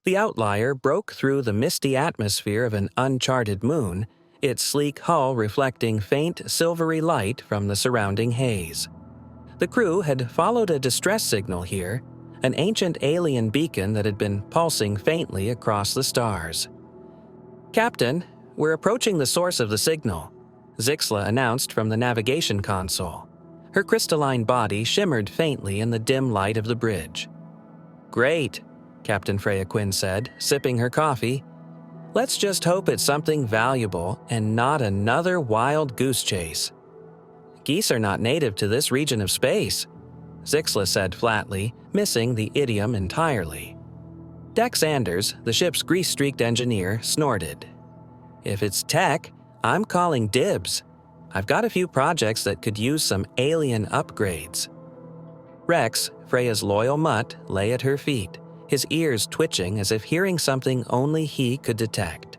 The Outlier broke through the misty atmosphere of an uncharted moon, its sleek hull reflecting faint silvery light from the surrounding haze. The crew had followed a distress signal here, an ancient alien beacon that had been pulsing faintly across the stars. "Captain, we're approaching the source of the signal," Zixla announced from the navigation console. Her crystalline body shimmered faintly in the dim light of the bridge. "Great," Captain Freya Quinn said, sipping her coffee. "Let's just hope it's something valuable and not another wild goose chase." "Geese are not native to this region of space," Zixla said flatly, missing the idiom entirely. Dex Anders, the ship's grease-streaked engineer, snorted. "If it's tech, I'm calling dibs. I've got a few projects that could use some alien upgrades." Rex, Freya's loyal mutt, lay at her feet, his ears twitching as if hearing something only he could detect.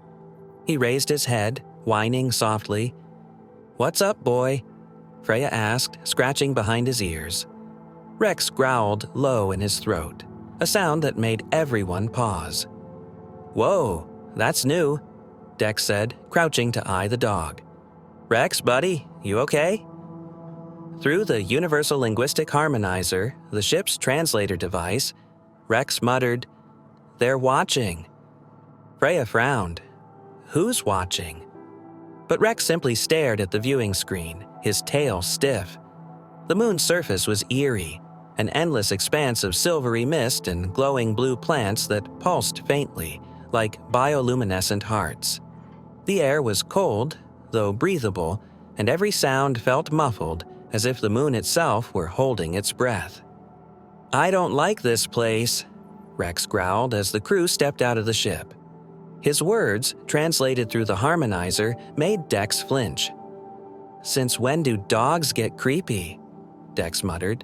He raised his head, whining softly. "What's up, boy?" Freya asked, scratching behind his ears. Rex growled low in his throat, a sound that made everyone pause. "Whoa, that's new," Dex said, crouching to eye the dog. "Rex, buddy, you okay?" Through the Universal Linguistic Harmonizer, the ship's translator device, Rex muttered, "They're watching." Freya frowned. "Who's watching?" But Rex simply stared at the viewing screen, his tail stiff. The moon's surface was eerie, an endless expanse of silvery mist and glowing blue plants that pulsed faintly, like bioluminescent hearts. The air was cold, though breathable, and every sound felt muffled, as if the moon itself were holding its breath. "I don't like this place," Rex growled as the crew stepped out of the ship. His words, translated through the harmonizer, made Dex flinch. "Since when do dogs get creepy?" Dex muttered.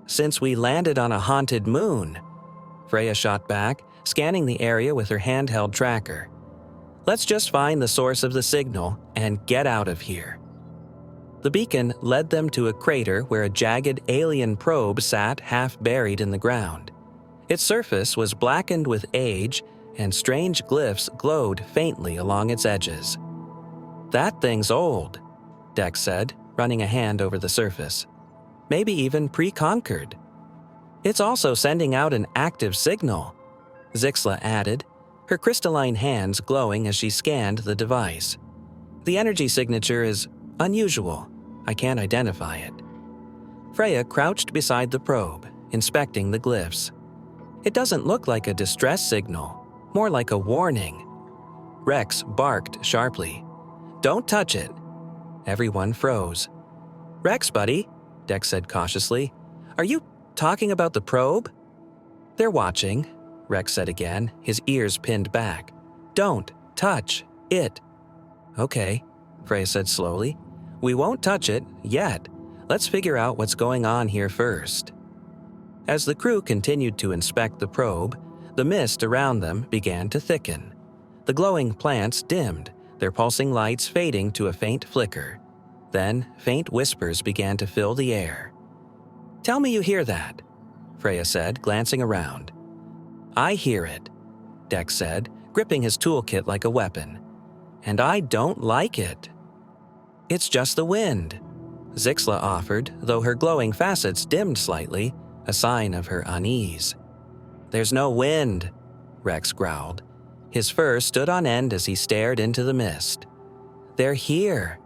"Since we landed on a haunted moon," Freya shot back, scanning the area with her handheld tracker. "Let's just find the source of the signal and get out of here." The beacon led them to a crater where a jagged alien probe sat half buried in the ground. Its surface was blackened with age, and strange glyphs glowed faintly along its edges. "That thing's old," Dex said, running a hand over the surface. "Maybe even pre-conquered." "It's also sending out an active signal," Zixla added, her crystalline hands glowing as she scanned the device. "The energy signature is unusual. I can't identify it." Freya crouched beside the probe, inspecting the glyphs. "It doesn't look like a distress signal, more like a warning." Rex barked sharply. "Don't touch it." Everyone froze. "Rex, buddy," Dex said cautiously, "are you talking about the probe?" "They're watching," Rex said again, his ears pinned back. "Don't touch it." "Okay," Freya said slowly. "We won't touch it yet. Let's figure out what's going on here first." As the crew continued to inspect the probe, the mist around them began to thicken. The glowing plants dimmed, their pulsing lights fading to a faint flicker. Then, faint whispers began to fill the air. "Tell me you hear that," Freya said, glancing around. "I hear it," Dex said, gripping his toolkit like a weapon. "And I don't like it." "It's just the wind," Zixla offered, though her glowing facets dimmed slightly, a sign of her unease. "There's no wind," Rex growled. His fur stood on end as he stared into the mist. "They're here."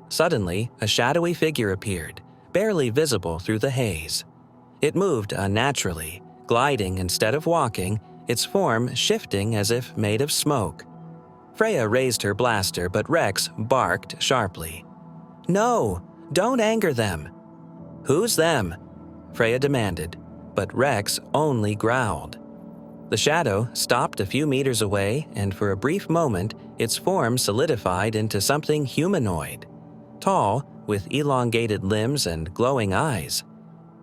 Suddenly, a shadowy figure appeared, barely visible through the haze. It moved unnaturally, gliding instead of walking, its form shifting as if made of smoke. Freya raised her blaster, but Rex barked sharply. "No, don't anger them." "Who's them?" Freya demanded, but Rex only growled. The shadow stopped a few meters away, and for a brief moment, its form solidified into something humanoid. Tall, with elongated limbs and glowing eyes.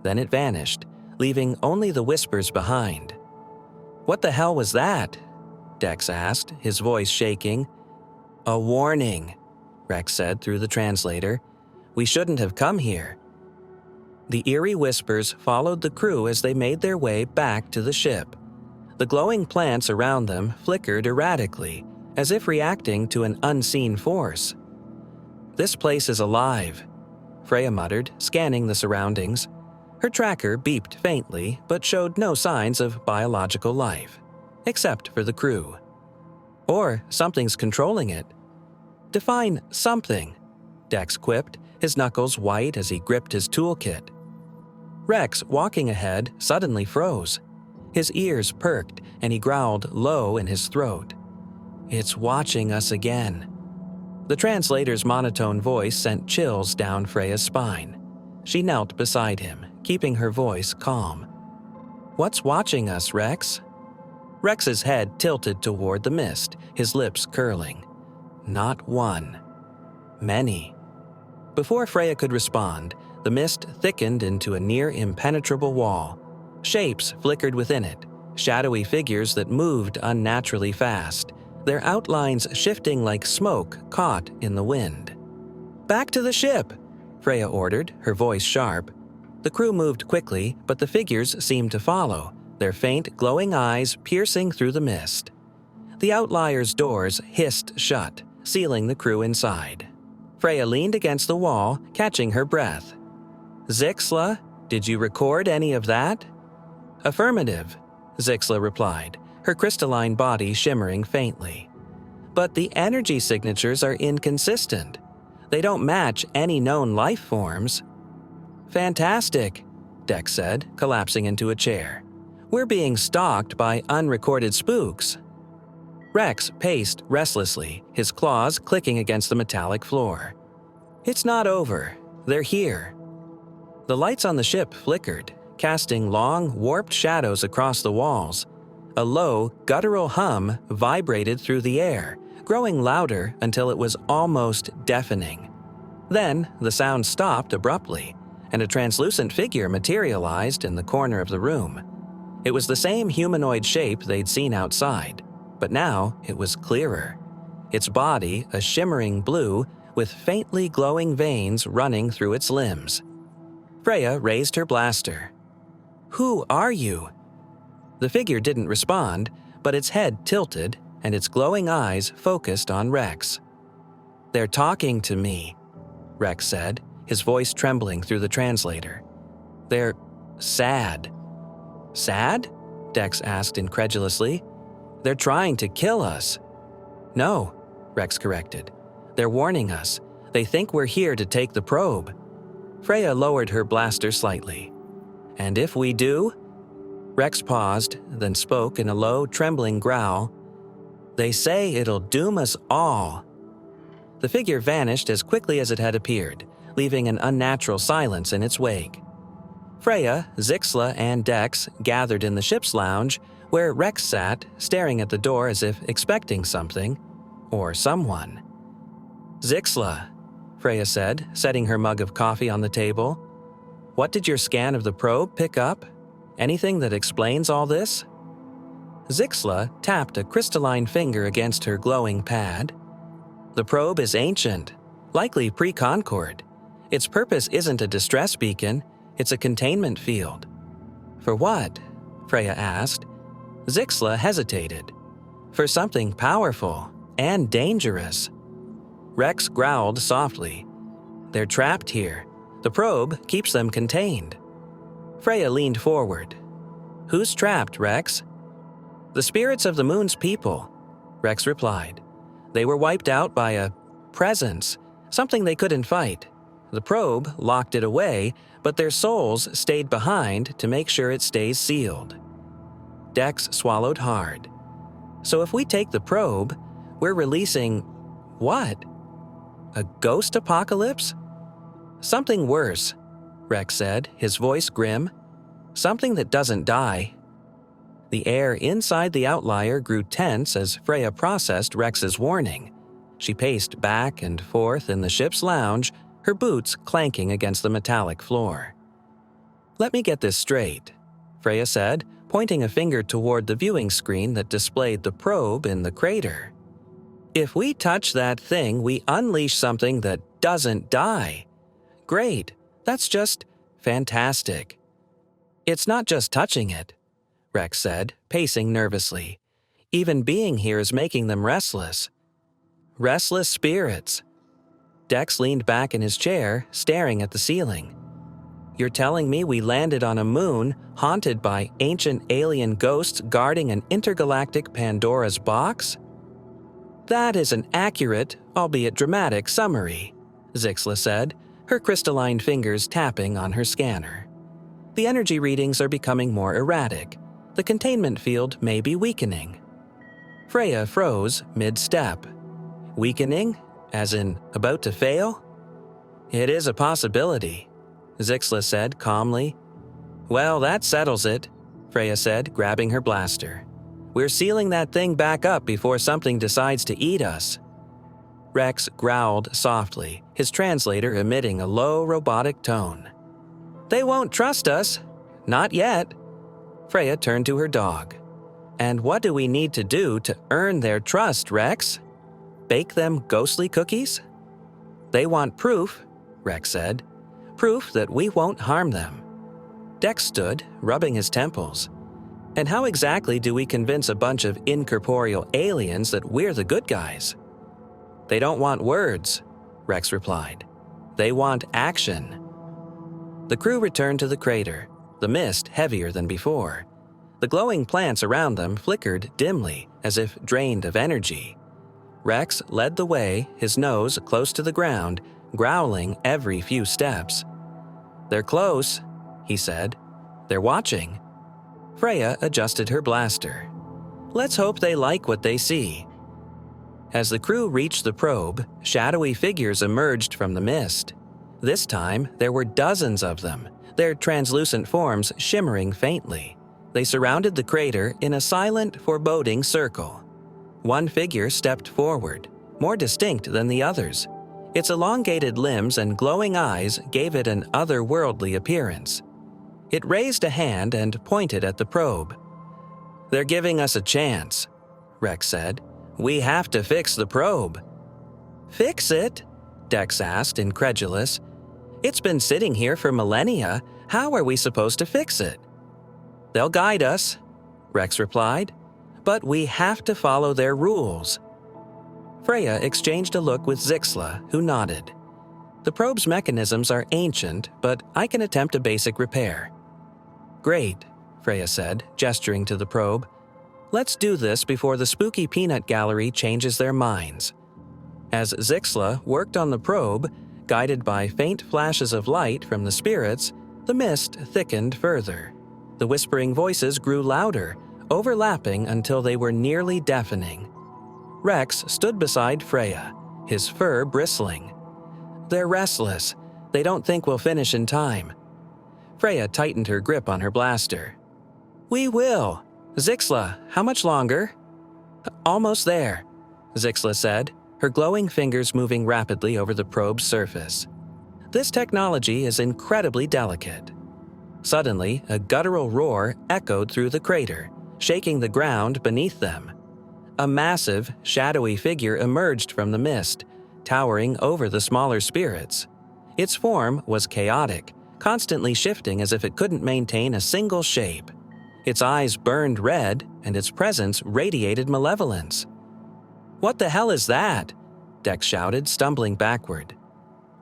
Then it vanished, leaving only the whispers behind. "What the hell was that?" Dex asked, his voice shaking. "A warning," Rex said through the translator. "We shouldn't have come here." The eerie whispers followed the crew as they made their way back to the ship. The glowing plants around them flickered erratically, as if reacting to an unseen force. "This place is alive," Freya muttered, scanning the surroundings. Her tracker beeped faintly, but showed no signs of biological life, except for the crew. "Or something's controlling it." "Define something," Dex quipped, his knuckles white as he gripped his toolkit. Rex, walking ahead, suddenly froze. His ears perked, and he growled low in his throat. "It's watching us again." The translator's monotone voice sent chills down Freya's spine. She knelt beside him, keeping her voice calm. "What's watching us, Rex?" Rex's head tilted toward the mist, his lips curling. "Not one. Many." Before Freya could respond, the mist thickened into a near-impenetrable wall. Shapes flickered within it, shadowy figures that moved unnaturally fast, their outlines shifting like smoke caught in the wind. "Back to the ship!" Freya ordered, her voice sharp. The crew moved quickly, but the figures seemed to follow, their faint, glowing eyes piercing through the mist. The Outlier's doors hissed shut, sealing the crew inside. Freya leaned against the wall, catching her breath. "Zixla, did you record any of that?" "Affirmative," Zixla replied, her crystalline body shimmering faintly. "But the energy signatures are inconsistent. They don't match any known life forms." "Fantastic," Dex said, collapsing into a chair. "We're being stalked by unrecorded spooks." Rex paced restlessly, his claws clicking against the metallic floor. "It's not over. They're here." The lights on the ship flickered, casting long, warped shadows across the walls. A low, guttural hum vibrated through the air, growing louder until it was almost deafening. Then, the sound stopped abruptly, and a translucent figure materialized in the corner of the room. It was the same humanoid shape they'd seen outside, but now it was clearer. Its body a shimmering blue, with faintly glowing veins running through its limbs. Freya raised her blaster. "Who are you?" The figure didn't respond, but its head tilted and its glowing eyes focused on Rex. "They're talking to me," Rex said, his voice trembling through the translator. "They're sad." "Sad?" Dex asked incredulously. "They're trying to kill us." "No," Rex corrected. "They're warning us. They think we're here to take the probe." Freya lowered her blaster slightly. "And if we do?" Rex paused, then spoke in a low, trembling growl. "They say it'll doom us all." The figure vanished as quickly as it had appeared, leaving an unnatural silence in its wake. Freya, Zixla, and Dex gathered in the ship's lounge, where Rex sat, staring at the door as if expecting something, or someone. "Zixla," Freya said, setting her mug of coffee on the table. "What did your scan of the probe pick up? Anything that explains all this?" Zixla tapped a crystalline finger against her glowing pad. "The probe is ancient, likely pre-Concord. Its purpose isn't a distress beacon, it's a containment field." "For what?" Freya asked. Zixla hesitated. "For something powerful and dangerous." Rex growled softly. "They're trapped here. The probe keeps them contained." Freya leaned forward. "Who's trapped, Rex?" "The spirits of the moon's people," Rex replied. "They were wiped out by a presence, something they couldn't fight. The probe locked it away, but their souls stayed behind to make sure it stays sealed." Dex swallowed hard. "So if we take the probe, we're releasing what? A ghost apocalypse?" "Something worse," Rex said, his voice grim. "Something that doesn't die." The air inside the Outlier grew tense as Freya processed Rex's warning. She paced back and forth in the ship's lounge, her boots clanking against the metallic floor. "Let me get this straight," Freya said, pointing a finger toward the viewing screen that displayed the probe in the crater. "If we touch that thing, we unleash something that doesn't die. Great, that's just fantastic." "It's not just touching it," Rex said, pacing nervously. Even being here is making them restless. Restless spirits. Dex leaned back in his chair, staring at the ceiling. You're telling me we landed on a moon haunted by ancient alien ghosts guarding an intergalactic Pandora's box? That is an accurate, albeit dramatic, summary, Zixla said, her crystalline fingers tapping on her scanner. The energy readings are becoming more erratic. The containment field may be weakening. Freya froze mid-step. Weakening? As in, about to fail? It is a possibility, Zixla said calmly. Well, that settles it, Freya said, grabbing her blaster. We're sealing that thing back up before something decides to eat us. Rex growled softly, his translator emitting a low robotic tone. They won't trust us. Not yet. Freya turned to her dog. And what do we need to do to earn their trust, Rex? Bake them ghostly cookies? They want proof, Rex said. Proof that we won't harm them. Dex stood, rubbing his temples. And how exactly do we convince a bunch of incorporeal aliens that we're the good guys? They don't want words, Rex replied. They want action. The crew returned to the crater, the mist heavier than before. The glowing plants around them flickered dimly, as if drained of energy. Rex led the way, his nose close to the ground, growling every few steps. They're close, he said. They're watching. Freya adjusted her blaster. Let's hope they like what they see. As the crew reached the probe, shadowy figures emerged from the mist. This time, there were dozens of them, their translucent forms shimmering faintly. They surrounded the crater in a silent, foreboding circle. One figure stepped forward, more distinct than the others. Its elongated limbs and glowing eyes gave it an otherworldly appearance. It raised a hand and pointed at the probe. They're giving us a chance, Rex said. We have to fix the probe. Fix it? Dex asked, incredulous. It's been sitting here for millennia. How are we supposed to fix it? They'll guide us, Rex replied. But we have to follow their rules. Freya exchanged a look with Zixla, who nodded. The probe's mechanisms are ancient, but I can attempt a basic repair. Great, Freya said, gesturing to the probe. Let's do this before the spooky peanut gallery changes their minds. As Zixla worked on the probe, guided by faint flashes of light from the spirits, the mist thickened further. The whispering voices grew louder, overlapping until they were nearly deafening. Rex stood beside Freya, his fur bristling. They're restless. They don't think we'll finish in time. Freya tightened her grip on her blaster. We will. Zixla, how much longer? Almost there, Zixla said, her glowing fingers moving rapidly over the probe's surface. This technology is incredibly delicate. Suddenly, a guttural roar echoed through the crater, shaking the ground beneath them. A massive, shadowy figure emerged from the mist, towering over the smaller spirits. Its form was chaotic, constantly shifting as if it couldn't maintain a single shape. Its eyes burned red, and its presence radiated malevolence. What the hell is that? Dex shouted, stumbling backward.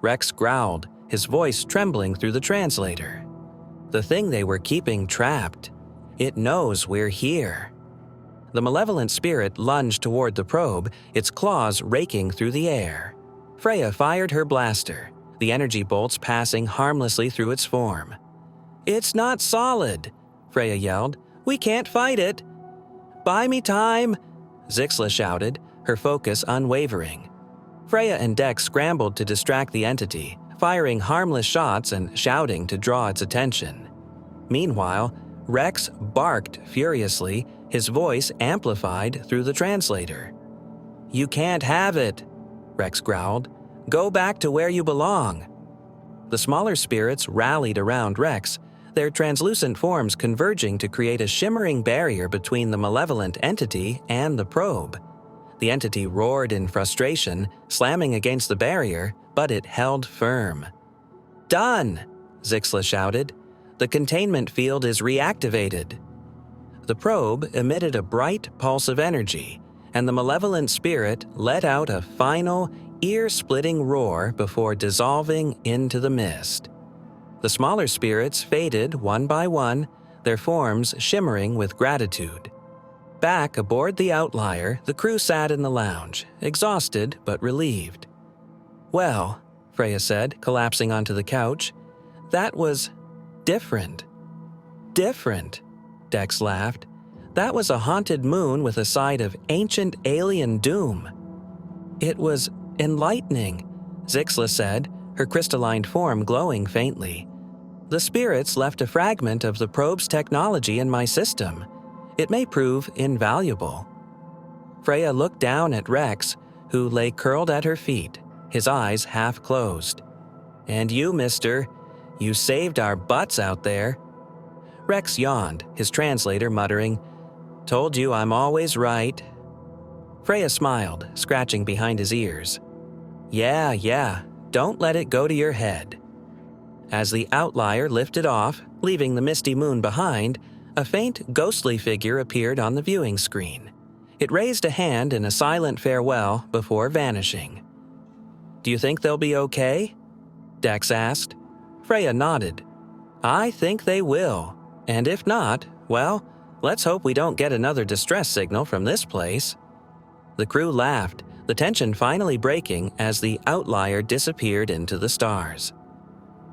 Rex growled, his voice trembling through the translator. The thing they were keeping trapped. It knows we're here. The malevolent spirit lunged toward the probe, its claws raking through the air. Freya fired her blaster, the energy bolts passing harmlessly through its form. It's not solid, Freya yelled. We can't fight it. Buy me time, Zixla shouted, her focus unwavering. Freya and Dex scrambled to distract the entity, firing harmless shots and shouting to draw its attention. Meanwhile, Rex barked furiously, his voice amplified through the translator. You can't have it, Rex growled. Go back to where you belong. The smaller spirits rallied around Rex, their translucent forms converging to create a shimmering barrier between the malevolent entity and the probe. The entity roared in frustration, slamming against the barrier, but it held firm. Done, Zixla shouted. The containment field is reactivated. The probe emitted a bright pulse of energy, and the malevolent spirit let out a final, ear-splitting roar before dissolving into the mist. The smaller spirits faded one by one, their forms shimmering with gratitude. Back aboard the Outlier, the crew sat in the lounge, exhausted but relieved. "Well," Freya said, collapsing onto the couch, "that was different." "Different," Dex laughed. "That was a haunted moon with a side of ancient alien doom." "It was enlightening," Zixla said, her crystalline form glowing faintly. "The spirits left a fragment of the probe's technology in my system. It may prove invaluable." Freya looked down at Rex, who lay curled at her feet, his eyes half closed. "And you, mister, you saved our butts out there." Rex yawned, his translator muttering, "Told you I'm always right." Freya smiled, scratching behind his ears. Yeah, don't let it go to your head." As the Outlier lifted off, leaving the misty moon behind, a faint, ghostly figure appeared on the viewing screen. It raised a hand in a silent farewell before vanishing. "Do you think they'll be okay?" Dex asked. Freya nodded. "I think they will. And if not, well, let's hope we don't get another distress signal from this place." The crew laughed, the tension finally breaking as the Outlier disappeared into the stars.